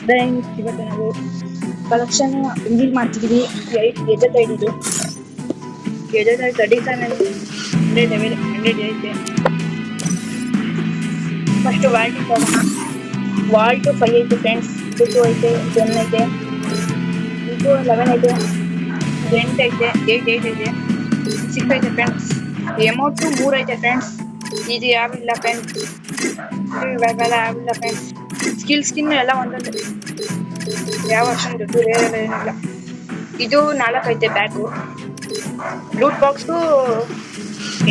Then ಇವತ್ತು ನಾವು collection engine ಮಾಡ್ತಿದ್ದೀವಿ. 8 ಗೆಜೆಟ್ ಐಡಿದು ಗೆಜೆಟ್ ಐಡಿ 37 100 ಐತೆ. ಫಸ್ಟ್ ವಾಲ್ಟ್ ತಗೋಣ. ವಾಲ್ಟ್ 5 ಐತೆ ಫ್ರೆಂಡ್ಸ್, 2 ಐತೆ, 10 ಐತೆ, 11 ಐತೆ, 8 ಐತೆ, 8 ಐತೆ, 6 ಐತೆ ಫ್ರೆಂಡ್ಸ್. ಎಮೌಂಟ್ 3 ಐತೆ ಫ್ರೆಂಡ್ಸ್. ಇದು ಯಾವಿಲ್ಲ ಫ್ರೆಂಡ್ಸ್, ಇವೆಲ್ಲ ಯಾವಿಲ್ಲ ಫ್ರೆಂಡ್ಸ್. ಸ್ಕಿನ್ ಎಲ್ಲ ಒಂದೊಂದು, ಯಾವ ಅಷ್ಟೊಂದು ದುಡ್ಡು ಬೇರೆ ಏನಿಲ್ಲ. ಇದು 4 ಐತೆ ಬ್ಯಾಗು. ಲೂಟ್ ಬಾಕ್ಸು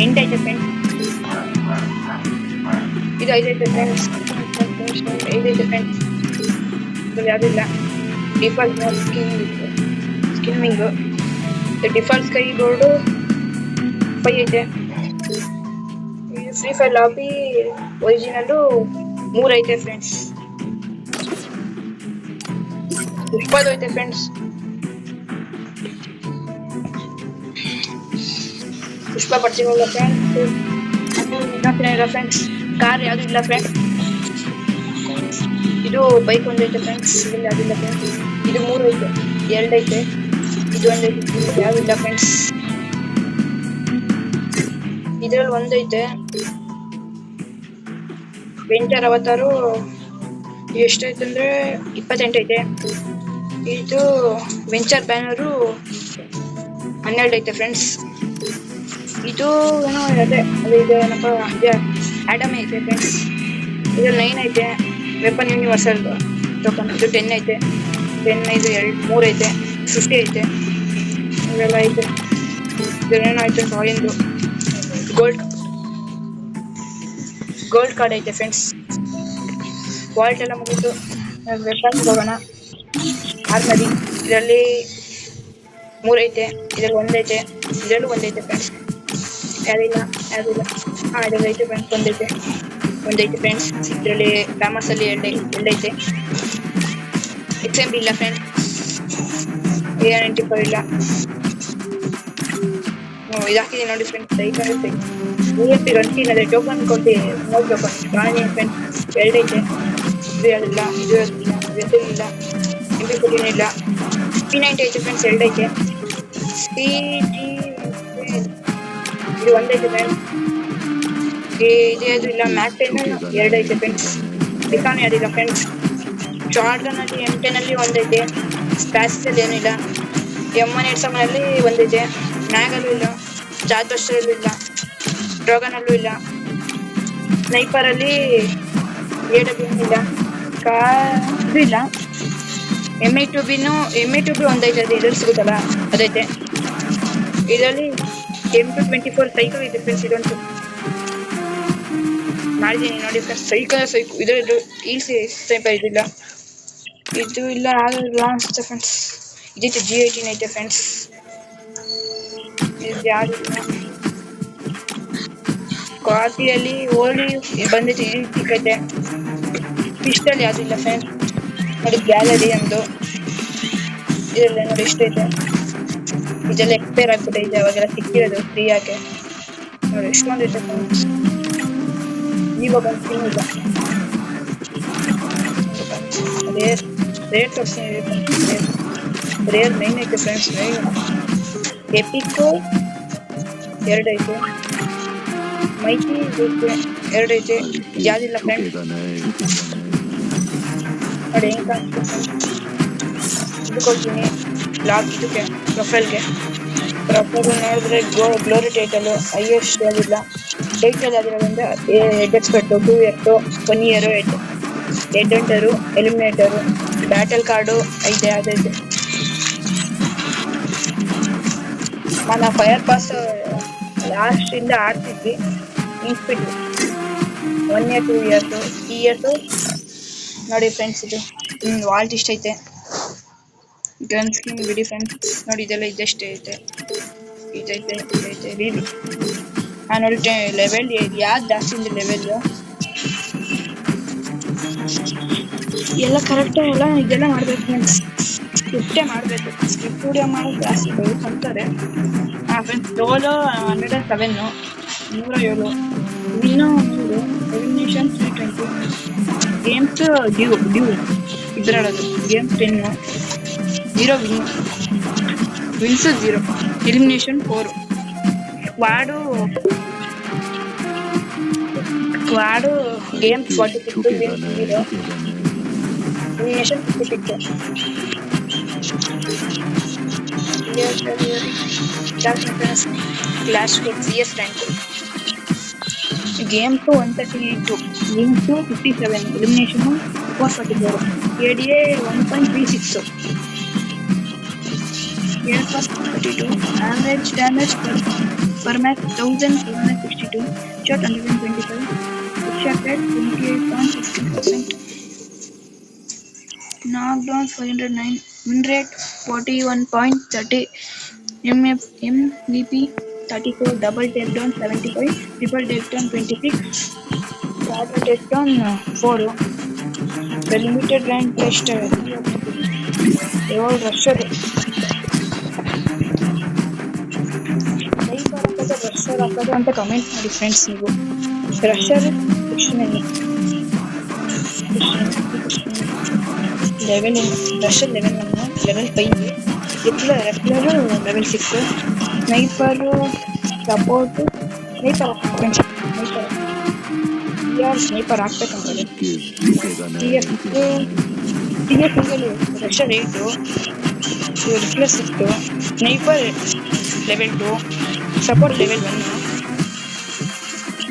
8 ಐತೆ ಫ್ರೆಂಡ್ಸ್. ಇದು 5 ಐತೆ ಫ್ರೆಂಡ್ಸ್. 5 ಐತೆ ಫ್ರೆಂಡ್ಸ್. ಇದು ಯಾವುದಿಲ್ಲ. ಡಿಫಾಲ್ಟ್ ಸ್ಕಿನ್ನಿಂಗು ಡಿಫಾಲ್ಟ್ ಸ್ಕೈ ಬೋರ್ಡು 5 ಐತೆ. ಫ್ರೀ ಫೈರ್ ಲಾಬಿ ಒರಿಜಿನಲ್ಲು 3 ಐತೆ ಫ್ರೆಂಡ್ಸ್. ಪುಷ್ಪದು ಐತೆ ಫ್ರೆಂಡ್ಸ್. ಪುಷ್ಪ ಪಡ್ಸಿಲ್ಲ ಫ್ರೆಂಡ್ಸ್. ಇಲ್ಲ ಫ್ರೆಂಡ್ಸ್. ಕಾರ್ ಯಾವುದು ಇಲ್ಲ ಫ್ರೆಂಡ್ಸ್. ಇದು ಬೈಕ್ ಒಂದೈತೆ ಫ್ರೆಂಡ್ಸ್. ಇಲ್ಲಿ ಯಾವ್ದಿಲ್ಲ ಫ್ರೆಂಡ್ಸ್. ಇದು 3 ಐತೆ, 2 ಐತೆ, ಇದು 1 ಐತೆ, ಯಾವಿಲ್ಲ ಫ್ರೆಂಡ್ಸ್. ಇದ್ರಲ್ಲಿ 1 ಐತೆ. ವೆಂಚರ್ ಅವತಾರು ಎಷ್ಟೈತೆ ಅಂದ್ರೆ 28 ಐತೆ. ಇದು ವೆಂಚರ್ ಬ್ಯಾನರು 12 ಐತೆ ಫ್ರೆಂಡ್ಸ್. ಇದು ಏನೋ ಅದೇ ಇದು ಏನಪ್ಪ ಆಡಮ್ ಐತೆ ಫ್ರೆಂಡ್ಸ್. ಇದು 9 ಐತೆ. ವೆಪನ್ ಯೂನಿವರ್ಸಲ್ ಟೋಕನ್ ಇದು 10 ಐತೆ. 10 ಇದು 3 ಐತೆ, 50 ಐತೆ, ಇವೆಲ್ಲ ಐತೆ. ಇದೇನೋ ಐತೆ ಸಾಯಿಂದು ಗೋಲ್ಡ್ ಕಾರ್ಡ್ ಐತೆ ಫ್ರೆಂಡ್ಸ್. ವಾಲ್ಟ್ ಎಲ್ಲ ಮುಗಿತು. ವೆಪನ್ ಹೋಗೋಣ. ಆರ್ಮರಿ ಇದರಲ್ಲಿ 3 ಐತೆ, ಇದರಲ್ಲಿ 1 ಐತೆ, ಇದರಲ್ಲೂ 1 ಐತೆ ಫ್ರೆಂಡ್ಸ್. ಯಾರಿಲ್ಲ ಇದರಲ್ಲಿ ಐತೆ ಫ್ರೆಂಡ್ಸ್. 1 ಐತೆ ಫ್ರೆಂಡ್ಸ್. ಇದರಲ್ಲಿ ಫೇಮಸ್ ಅಲ್ಲಿ 2 ಐತೆ. XMB ಇಲ್ಲ ಫ್ರೆಂಡ್ಸ್. AR-95 ಇಲ್ಲ. ಇದು ಹಾಕಿದ್ದೀನಿ ನೋಡಿ ಫ್ರೆಂಡ್ಸ್. UMP ರನ್ಸಿನ್ ಅದೇ ಟೋಕನ್ ಕೊಟ್ಟು ನೋಡಿ ಟೋಕನ್ ಕಾಣಿ ಫ್ರೆಂಡ್ಸ್. 2 ಐತೆ. ಇದು ಯಾರಿಲ್ಲ, ಇದು ಇಲ್ಲ, MP14 ಇಲ್ಲ. P90 ಐತೆ ಫ್ರೆಂಡ್ಸ್. 2 ಐತೆ. ಇದು 1 ಐತೆ ಫ್ರೆಂಡ್ಸ್. ಇದು ಯಾವುದು ಇಲ್ಲ. ಮ್ಯಾಕ್ 10 2 ಐತೆ ಫ್ರೆಂಡ್ಸ್. ಡಿಕಾನ್ ಯಾರಿಲ್ಲ ಫ್ರೆಂಡ್ಸ್. ಜಾರ್ಡನ್ ಅಲ್ಲಿ M10 ಅಲ್ಲಿ 1 ಐತೆ. ಸ್ಪ್ಯಾಸಿಸ್ ಅಲ್ಲಿ ಏನಿಲ್ಲ. M187 ಅಲ್ಲಿ 1 ಐತೆ. ಮ್ಯಾಗಲ್ಲೂ ಇಲ್ಲ. ಚಾರ್ಜ್ ಬಸ್ಟರ್ ಇಲ್ಲ. ಡ್ರಾಗನ್ ಅಲ್ಲೂ ಇಲ್ಲ. ಸ್ನೈಪರ್ ಅಲ್ಲಿ AW ಇಲ್ಲ. ಇದು ಇಲ್ಲ. MI2B 1 ಐತೆ. ಅದು ಇದರಲ್ಲಿ ಸಿಗುತ್ತಲ್ಲ ಅದೈತೆ. ಇದರಲ್ಲಿ M224 ಸೈಕಲ್ ಐತೆ ಫ್ರೆಂಡ್ಸ್. ಇದೊಂದು ಮಾಡಿದ್ದೀನಿ ನೋಡಿ ಫ್ರೆಂಡ್ಸ್. ಸೈಕಲ್ ಇದರದ್ದು ಈಸಿ ಸ್ನೈಪರ್ ಇದಿಲ್ಲ. ಇದು ಇಲ್ಲ. ಅನ್ಸುತ್ತೆ ಫ್ರೆಂಡ್ಸ್. ಇದೈತೆ G18 ಐತೆ ಫ್ರೆಂಡ್ಸ್. ಇದು ಯಾರು ಕಾಪಿಯಲ್ಲಿ ಓಲಿ ಬಂದೈತೆ. ಸಿಕ್ಕೈತೆ. ಪಿಸ್ಟಲ್ ಯಾವುದಿಲ್ಲ ಫ್ರೆಂಡ್ಸ್. ನೋಡಿ ಗ್ಯಾಲರಿ ಒಂದು ಇದೆಲ್ಲ ನೋಡಿ ಎಷ್ಟೈತೆ. ಇದೆಲ್ಲ ಎಕ್ಸ್ಪೈರ್ ಆಗ್ಬಿಟ್ಟೈತೆ. ಅವಾಗೆಲ್ಲ ಸಿಕ್ಕಿರೋದು ಫ್ರೀ ಆಗಿ ನೋಡಿ ಎಷ್ಟೊಂದು ಐತೆ ಫ್ರೆಂಡ್ಸ್. ಇವಾಗ ಸ್ಕಿನ್ ಇಲ್ಲ. ರೇಟ್ ತೋರಿಸ್ತೀನಿ. ರೇರ್ 9 ಐತೆ ಫ್ರೆಂಡ್ಸ್. 9 ಎಪಿಕ್ 2 ಐತೆ. ಮೈಟಿ 2 ಐತೆ. ಯಾವುದಿಲ್ಲ ಫ್ರೆಂಡ್ಸ್. ನೋಡಿ ಹೆಂಗೆ ಕಾಣಿಸುತ್ತೆ. ಇದು ಕೊಡ್ತೀನಿ ಲಾಗ್ ಇದಕ್ಕೆ ಪ್ರೊಫೈಲ್ ನೋಡಿದ್ರೆ ಗ್ಲೋರಿ ಟೈಟಲು ಹೈಯೆಸ್ಟ್ ಯಾವುದಿಲ್ಲ. ಟೈಟಲ್ ಆಗಿರೋದ್ರಿಂದ head expert 2 years 1 year head hunter eliminator battle card ಐತೆ. ಅದೈತೆ. ನಾನು ಫೈರ್ ಪಾಸ್ ಲಾಸ್ಟಿಂದ ಆಡ್ತಿದ್ವಿ. ಇನ್ಸ್ಪಿಟ್ಟು 1 ಇಯರ್ 2 ಇಯರ್ಸು 3 ಇಯರ್ಸು ನೋಡಿ ಫ್ರೆಂಡ್ಸ್. ಇದು ವಾಲ್ಟ್ ಇಷ್ಟ ಐತೆ. ಗನ್ ಸ್ಕಿನ್ ಬಿಡಿ ಫ್ರೆಂಡ್ಸ್. ನೋಡಿ ಇದೆಲ್ಲ ಇದೆಷ್ಟೇ ಐತೆ. ಇದೈತೆ ರೀಡಿ. ನೋಡಿ ಲೆವೆಲ್ ಯಾವ್ದು ಜಾಸ್ತಿ ಇದೆ ಲೆವೆಲ್ ಎಲ್ಲ ಕರೆಕ್ಟಾಗಿ ಎಲ್ಲ ಇದೆಲ್ಲ ಮಾಡ್ಬೇಕು ಫ್ರೆಂಡ್ಸ್. ಸ್ಕ್ರಿಪ್ಟೇ ಮಾಡಬೇಕು. ಸ್ಕ್ರಿಪ್ಟ್ ವಿಡಿಯೋ ಮಾಡೋದು ಜಾಸ್ತಿ ಬೇಕು ಅಂತಾರೆ. ಫ್ರೆಂಡ್ಸ್ ಡೋಲೋ 107 107 ವಿನ್ನು 3, ಎಲಿಮಿನೇಷನ್ 320, ಗೇಮ್ಸ್ ಡ್ಯೂ ಇದ್ರಾಡೋದು games 10, 0 wins 0, elimination 4, squad games 46, wins 0, elimination 56. Clash CS rank games 138, wins 57, elimination 444, ADA 1.36, air cost 32, average damage per match 1462, shot 125, shot rate 28.15%, knockdowns 509, win rate 41.30, MVP 34, double takedown 75, triple takedown 26, quadruple takedown 4, the limited rank test all rusher rusher ಹಾಕೋದು ಅಂತ comment ಮಾಡಿ friends. ನೀವು rusher level rusher level 1, level 5, rifler level 6, sniper support sniper friends, sniper ಹಾಕ್ಬೇಕಂತದೆ. TF rusher 8, rifler 6, sniper level 2, support level 1.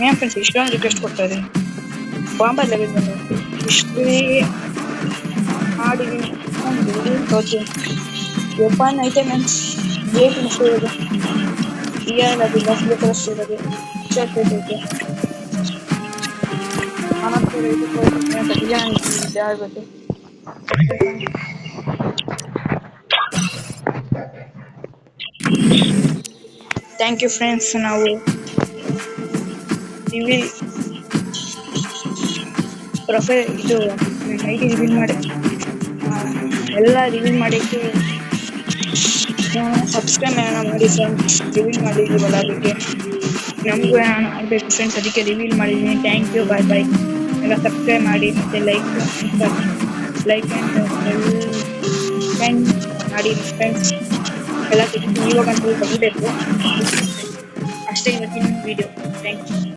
ಏನು friends ಇಷ್ಟೊಂದು request ಕೊಡ್ತಾರೆ. Bomber level 1 ಇಷ್ಟೇ ಮಾಡಿದ್ದೀನಿ. ವೆಪನ್ ಐಟಮ್ಸ್ ಏಟ್ ಇಷ್ಟು ಇರೋದು, ಅದು ಬಸ್ ಇರೋದು ಶರ್ಟ್ ಐತೆ ಆಗುತ್ತೆ. Thank you friends. ನಾವು ರಿವೀಲ್ ಇದು ಐಡಿ ರಿವೀಲ್ ಮಾಡಿ ಎಲ್ಲ ರಿವೀಲ್ ಮಾಡೋಕ್ಕೆ ಸಬ್ಸ್ಕ್ರೈಬ್ ಏನೋ ಮಾಡಿ ಫ್ರೆಂಡ್ಸ್. ರಿವೀಲ್ ಮಾಡಿದ್ದೀವಲ್ಲ ಅದಕ್ಕೆ ನಮಗೂ ಏನೋ ಆಗಬೇಕು ಫ್ರೆಂಡ್ಸ್, ಅದಕ್ಕೆ ರಿವೀಲ್ ಮಾಡಿದ್ದೀನಿ. ಥ್ಯಾಂಕ್ ಯು, ಬಾಯ್ ಬಾಯ್. ಎಲ್ಲ ಸಬ್ಸ್ಕ್ರೈಬ್ ಮಾಡಿ ಮತ್ತು ಲೈಕ್ ಆ್ಯಂಡ್ ಮಾಡಿ ಫ್ರೆಂಡ್ಸ್. ಎಲ್ಲ ತೆಗಿತೀನಿ ಇವಾಗಂತೂ ತೆಗಿಬೇಕು ಅಷ್ಟೇ ಇವತ್ತಿನ ವಿಡಿಯೋ. Thank you.